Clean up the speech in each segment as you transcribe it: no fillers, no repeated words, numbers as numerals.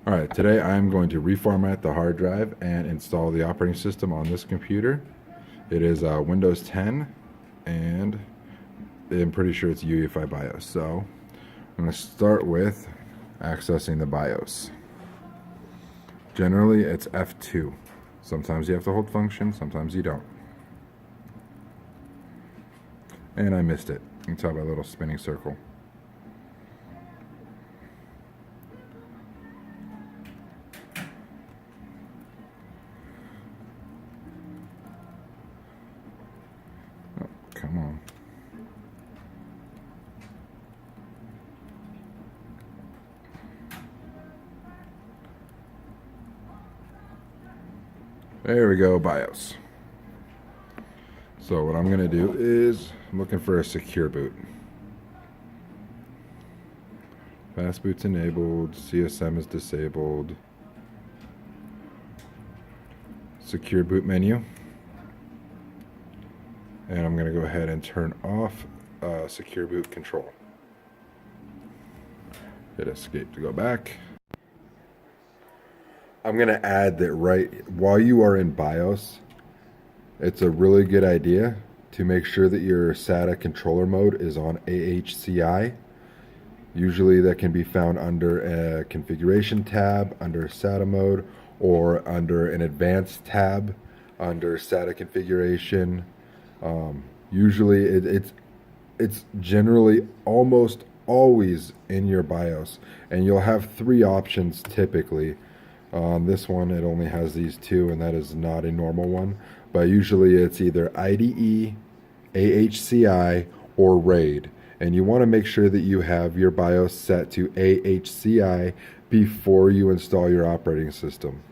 Alright, today I'm going to reformat the hard drive and install the operating system on this computer. It is Windows 10 and I'm pretty sure it's UEFI BIOS. So I'm going to start with accessing the BIOS. Generally it's F2. Sometimes you have to hold function, sometimes you don't. And I missed it. You can tell by a little spinning circle. Oh, come on. There we go, BIOS. So what I'm going to do is I'm looking for a secure boot. Fast boot's enabled, CSM is disabled. Secure boot menu. And I'm going to go ahead and turn off secure boot control. Hit escape to go back. I'm going to add that right while you are in BIOS, it's a really good idea to make sure that your SATA controller mode is on AHCI. Usually that can be found under a configuration tab, under SATA mode, or under an advanced tab under SATA configuration. Usually it's generally almost always in your BIOS, and you'll have three options typically. On this one it only has these two, and that is not a normal one, but usually it's either IDE, AHCI, or RAID, and you want to make sure that you have your BIOS set to AHCI before you install your operating system.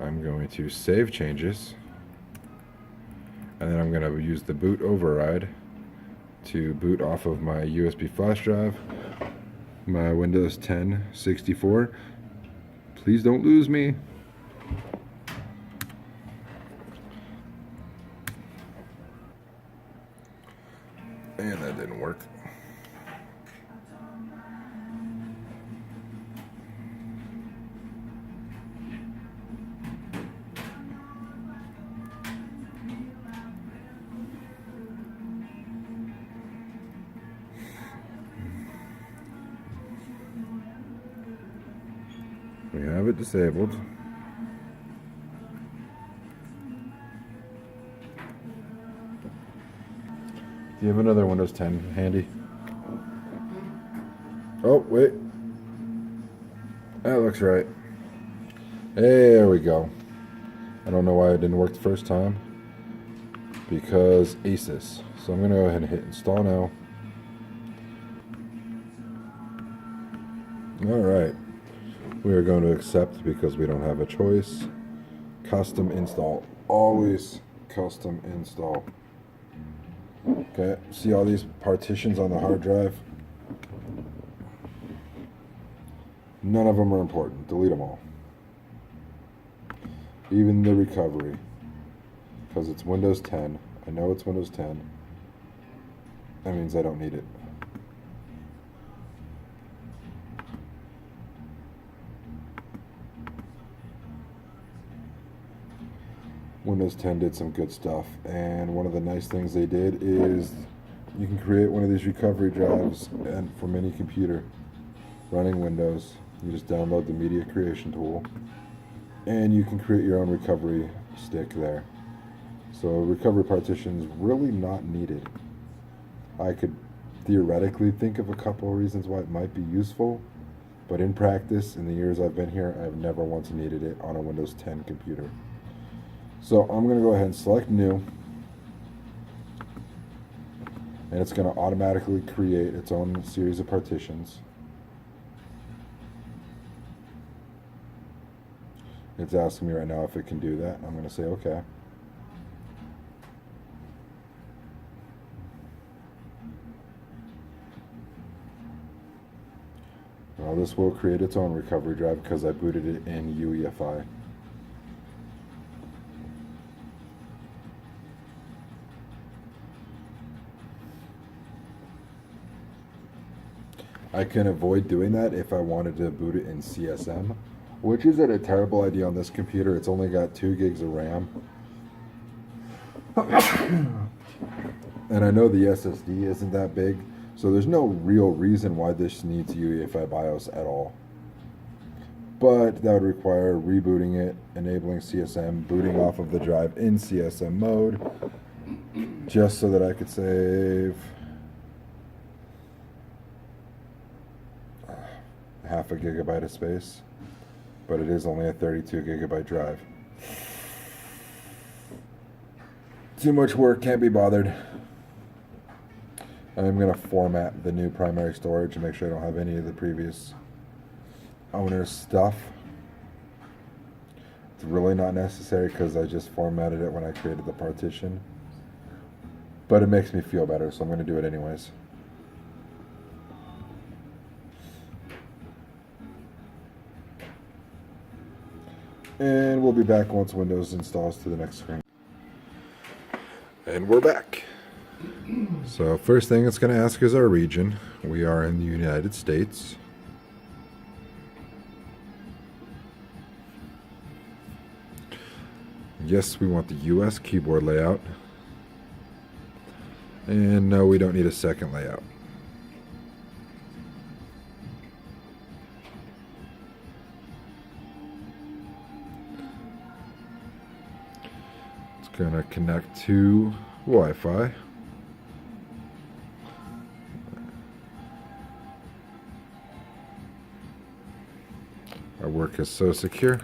I'm going to save changes, and then I'm going to use the boot override to boot off of my USB flash drive, my Windows 10 64. Please don't lose me. And that didn't work. We have it disabled. Do you have another Windows 10 handy? Oh, wait. That looks right. There we go. I don't know why it didn't work the first time. Because ACES. So I'm going to go ahead and hit install now. Alright. We are going to accept because we don't have a choice. Custom install. Always custom install. Okay, see all these partitions on the hard drive? None of them are important. Delete them all. Even the recovery. Because it's Windows 10. I know it's Windows 10. That means I don't need it. Windows 10 did some good stuff, and one of the nice things they did is you can create one of these recovery drives and from any computer running Windows. You just download the media creation tool and you can create your own recovery stick there. So recovery partition is really not needed. I could theoretically think of a couple of reasons why it might be useful, but in practice, in the years I've been here, I've never once needed it on a Windows 10 computer. So I'm going to go ahead and select new, and it's going to automatically create its own series of partitions. It's asking me right now if it can do that. I'm going to say okay. Well, this will create its own recovery drive because I booted it in UEFI. I can avoid doing that if I wanted to boot it in CSM, which isn't a terrible idea on this computer. It's only got 2 gigs of RAM. And I know the SSD isn't that big, so there's no real reason why this needs UEFI BIOS at all. But that would require rebooting it, enabling CSM, booting off of the drive in CSM mode, just so that I could save half a gigabyte of space. But it is only a 32 gigabyte drive. Too much work, can't be bothered. I'm going to format the new primary storage and make sure I don't have any of the previous owner's stuff. It's really not necessary because I just formatted it when I created the partition. But it makes me feel better, so I'm going to do it anyways. And we'll be back once Windows installs to the next screen. And we're back. So first thing it's going to ask is our region. We are in the United States. Yes, we want the US keyboard layout. And no, we don't need a second layout. It's going to connect to Wi-Fi. Our work is so secure.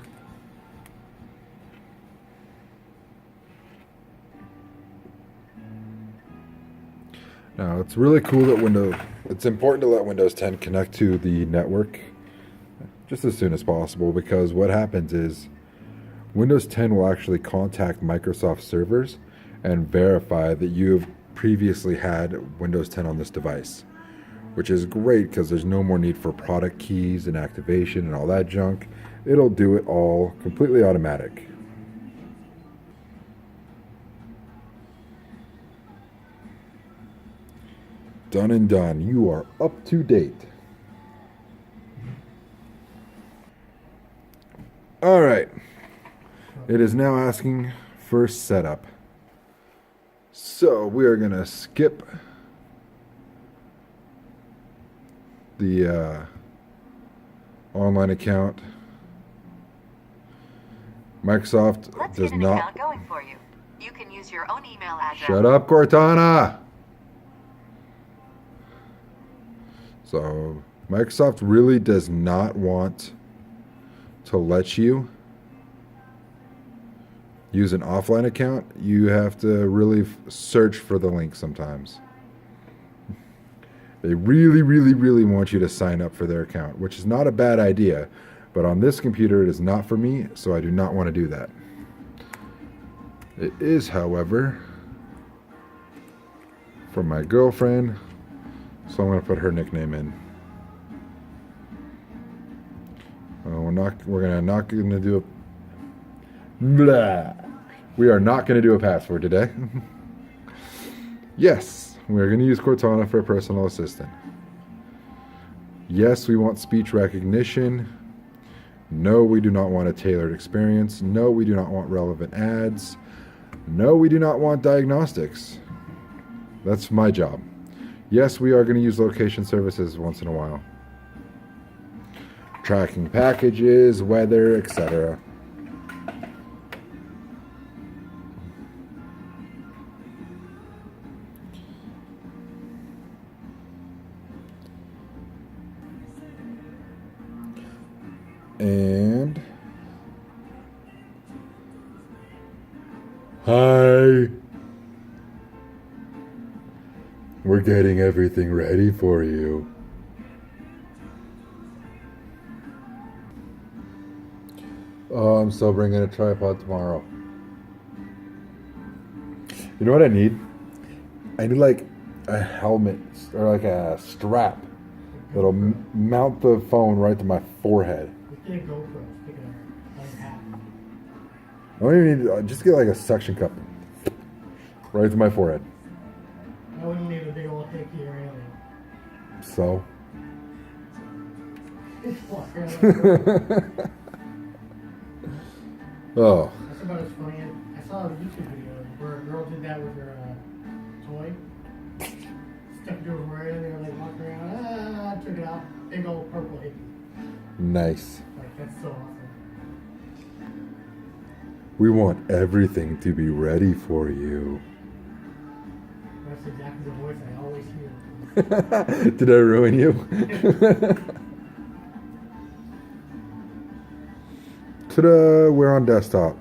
Now, it's really cool that it's important to let Windows 10 connect to the network just as soon as possible, because what happens is Windows 10 will actually contact Microsoft servers and verify that you've previously had Windows 10 on this device, which is great because there's no more need for product keys and activation and all that junk. It'll do it all completely automatic. Done and done. You are up to date. All right. It is now asking for setup. So we are going to skip the online account. Microsoft does not. Account going for you. You can use your own email address. Shut up, Cortana. So Microsoft really does not want to let you use an offline account. You have to really search for the link sometimes. They really, really, really want you to sign up for their account, which is not a bad idea. But on this computer, it is not for me, so I do not want to do that. It is, however, for my girlfriend, so I'm going to put her nickname in. We're not going to do a... Blah. We are not going to do a password today. Yes, we are going to use Cortana for a personal assistant. Yes, we want speech recognition. No, we do not want a tailored experience. No, we do not want relevant ads. No, we do not want diagnostics. That's my job. Yes, we are going to use location services once in a while. Tracking packages, weather, etc. And hi. We're getting everything ready for you. Oh, I'm still bringing a tripod tomorrow. You know what I need? I need like a helmet or like a strap that'll mount the phone right to my forehead. Get a GoPro, stick it on hat. I don't even need, just get like a suction cup right to my forehead. I wouldn't need a big old hickey or anything. So, Walk around. Oh, That's about as funny. I saw a YouTube video where a girl did that with her toy. Stuck it to her hair and they were like walking around. Took it out. Big old purple hickey. nice. Like, that's so awesome. We want everything to be ready for you. That's exactly the voice I always hear. Did I ruin you? Ta-da! We're on desktop.